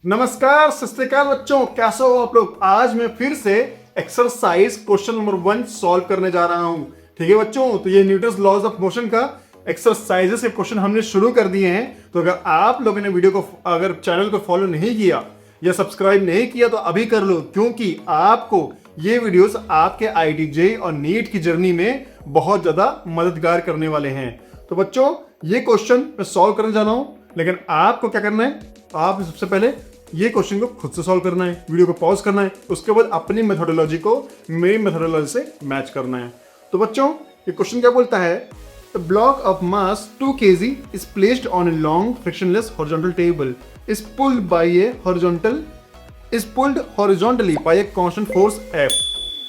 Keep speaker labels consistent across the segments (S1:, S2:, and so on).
S1: नमस्कार, सत श्री अकाल बच्चों, कैसे हो आप लोग। आज मैं फिर से एक्सरसाइज क्वेश्चन नंबर 1 सॉल्व करने जा रहा हूं। ठीक है बच्चों, तो ये न्यूटन्स लॉज ऑफ मोशन का एक्सरसाइजेस के क्वेश्चन हमने शुरू कर दिए हैं। तो अगर आप लोगों ने वीडियो को, अगर चैनल को फॉलो नहीं किया या सब्सक्राइब नहीं किया तो अभी कर लो, क्योंकि आपको ये वीडियोस आपके आईआईटी और नीट की जर्नी में बहुत ज्यादा मददगार करने वाले हैं। तो बच्चों, ये क्वेश्चन मैं सॉल्व करने जा रहा हूं, लेकिन आपको क्या करना है, आप सबसे पहले ये क्वेश्चन को खुद से सॉल्व करना है, वीडियो को पॉज करना है, उसके बाद अपनी मेथोडोलॉजी को मेरी मेथोडोलॉजी से मैच करना है। तो बच्चों, ये क्वेश्चन क्या बोलता है, A block of mass 2 kg is placed on a long frictionless horizontal table is pulled horizontally by a constant force F.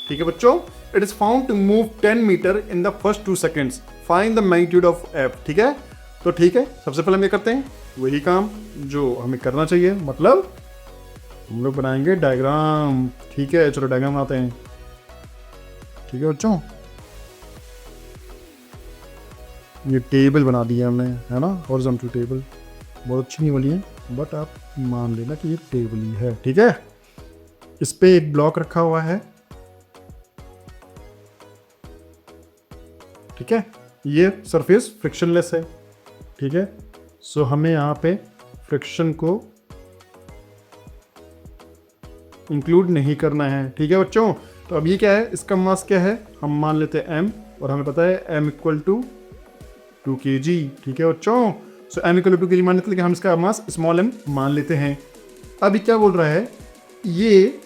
S1: ठीक है बच्चों, it is found to move 10 meter in the first 2 seconds. Find the magnitude of F. ठीक है, तो ठीक है, सबसे पहले हम ये करते हैं वही काम जो हमें करना चाहिए, मतलब हम लोग बनाएंगे डायग्राम। ठीक है, चलो डायग्राम बनाते हैं। ठीक है बच्चों, ये टेबल बना दिया हमने, है ना, हॉरिजॉन्टल टेबल। बहुत अच्छी नहीं बनी है, बट आप मान लेना कि ये टेबल ही है। ठीक है, इस पे एक ब्लॉक रखा हुआ है। ठीक है, ये सरफेस फ्रिक्शनलेस है। ठीक है, सो हमें यहाँ पे फ्रिक्शन को इंक्लूड नहीं करना है। ठीक है बच्चों, तो अब ये क्या है, इसका मास क्या है, हम मान लेते हैं m, और हमें पता है m इक्वल टू 2 kg। ठीक है बच्चों, सो m इक्वल टू 2 kg मान लेते हैं, लेकिन हम इसका मास स्मॉल m मान लेते हैं। अब ये क्या बोल रहा है, ये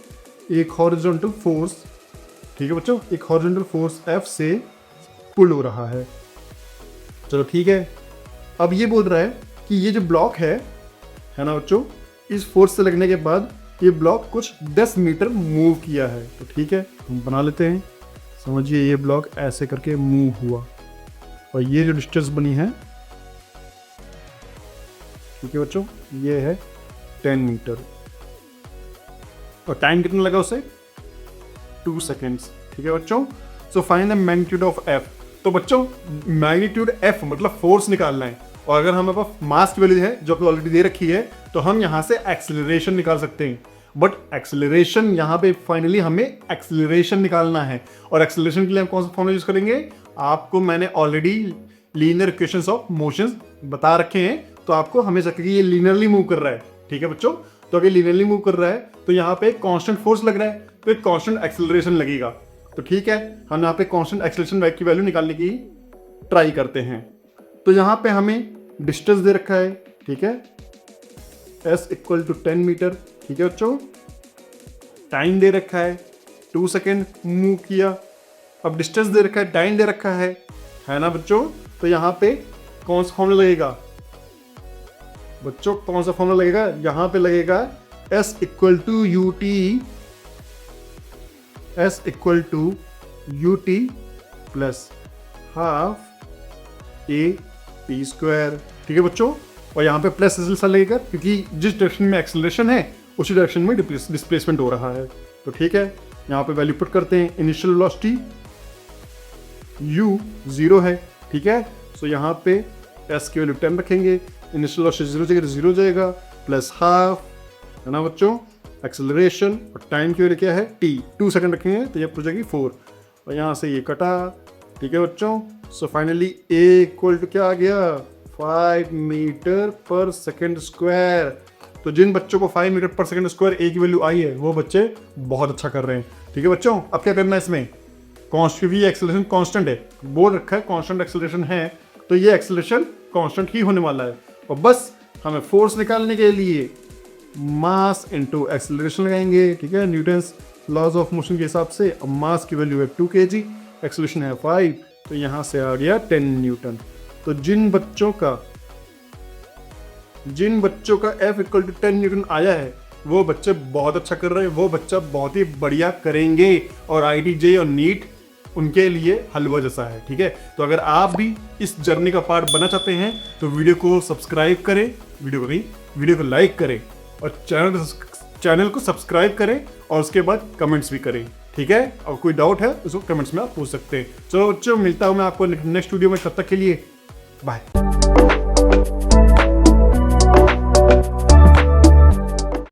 S1: एक हॉरिजॉन्टल फोर्स, ठीक है बच्चों, एक हॉरिजॉन्टल फोर्स F से पुल हो रहा है। चलो ठीक है, अब ये बोल रहा है कि ये जो ब्लॉक है ना बच्चों, इस फोर्स से लगने के बाद ये ब्लॉक कुछ 10 मीटर मूव किया है। तो ठीक है, हम बना लेते हैं। समझिए, ये ब्लॉक ऐसे करके मूव हुआ और ये जो डिस्टेंस बनी है, ठीक है बच्चों, ये है 10 मीटर और टाइम कितना लगा उसे, 2 सेकेंड्स। ठीक है बच्चों, so find the magnitude of F. तो बच्चों, मैग्नीट्यूड एफ मतलब फोर्स निकालना है, और अगर हमारे पास मास की वैल्यू है जो कि ऑलरेडी दे रखी है, तो हम यहाँ से एक्सेलरेशन निकाल सकते हैं। बट एक्सेलरेशन यहाँ पे फाइनली हमें एक्सेलरेशन निकालना है, और एक्सेलरेशन के लिए हम कौन सा फॉर्मूला यूज करेंगे, आपको मैंने already linear equations of motions बता रखे हैं, तो आपको हमेशा कि ये लीनियरली मूव कर रहा है। ठीक है बच्चों, तो अगर लीनियरली मूव कर रहा है तो यहाँ पे कांस्टेंट फोर्स लग रहा है, तो एक कांस्टेंट एक्सेलरेशन लगेगा। तो ठीक है, हम यहाँ पे कांस्टेंट एक्सेलरेशन की वैल्यू निकालने की ट्राई करते हैं। तो यहाँ पे हमें डिस्टेंस दे रखा है, ठीक है, s इक्वल टू 10 मीटर। ठीक है बच्चों, टाइम दे रखा है 2 सेकेंड मूव किया। अब डिस्टेंस दे रखा है, टाइम दे रखा है ना बच्चों, तो यहाँ पे कौन सा फॉर्मूला लगेगा बच्चों, कौन सा फॉर्मूला लगेगा, यहाँ पे लगेगा s equal to ut plus half a p square. ठीक है बच्चों, और यहाँ पे प्लस इसलिए लगेगा क्योंकि जिस डायरेक्शन में एक्सेलरेशन है उसी डायरेक्शन में डिस्प्लेसमेंट हो रहा है। तो ठीक है, यहाँ पे वैल्यू पुट करते हैं। इनिशियल वेलोसिटी u 0 है। ठीक है, सो यहाँ पे s की वैल्यू 10 रखेंगे, इनिशियल वेलोसिटी 0 जाएगा, 0 जाएगा, प्लस हाफ, है ना बच्चों, एक्सेलरेशन, और टाइम की वैल्यू क्या है t, 2 सेकंड रखेंगे तो ये हो जाएगी 4, और यहाँ से ये कटा। ठीक है बच्चों, so finally a equal to क्या आ गया, 5 मीटर पर सेकेंड स्क्वायर। तो जिन बच्चों को 5 मीटर पर सेकेंड स्क्वायर a की वैल्यू आई है, वो बच्चे बहुत अच्छा कर रहे हैं। ठीक है बच्चों, अब क्या करना है, इसमें कॉन्स्टेंट एक्सेलरेशन कांस्टेंट है, बोल रखा है कांस्टेंट एक्सेलरेशन है, तो ये एक्सेलरेशन कांस्टेंट ही होने वाला है। और बस हमें फोर्स निकालने के लिए मास इनटू एक्सेलरेशन लगाएंगे। ठीक है, न्यूटन्स लॉज ऑफ मोशन के हिसाब से। अब मास की वैल्यू है 2 kg, एक्सेलरेशन है 5, तो यहाँ से आ गया 10 न्यूटन। तो जिन बच्चों का F इक्वल टू 10 न्यूटन आया है, वो बच्चे बहुत अच्छा कर रहे हैं, वो बच्चा बहुत ही बढ़िया करेंगे, और IIT और नीट उनके लिए हलवा जैसा है। ठीक है, तो अगर आप भी इस जर्नी का पार्ट बनना चाहते हैं तो वीडियो को सब्सक्राइब करें, वीडियो को लाइक करें, और चैनल को सब्सक्राइब करें, और उसके बाद कमेंट्स भी करें। ठीक है, और कोई डाउट है उसको कमेंट्स में आप पूछ सकते हैं। चलो बच्चों, मिलता हूँ मैं आपको नेक्स्ट वीडियो में, तब तक के लिए बाय।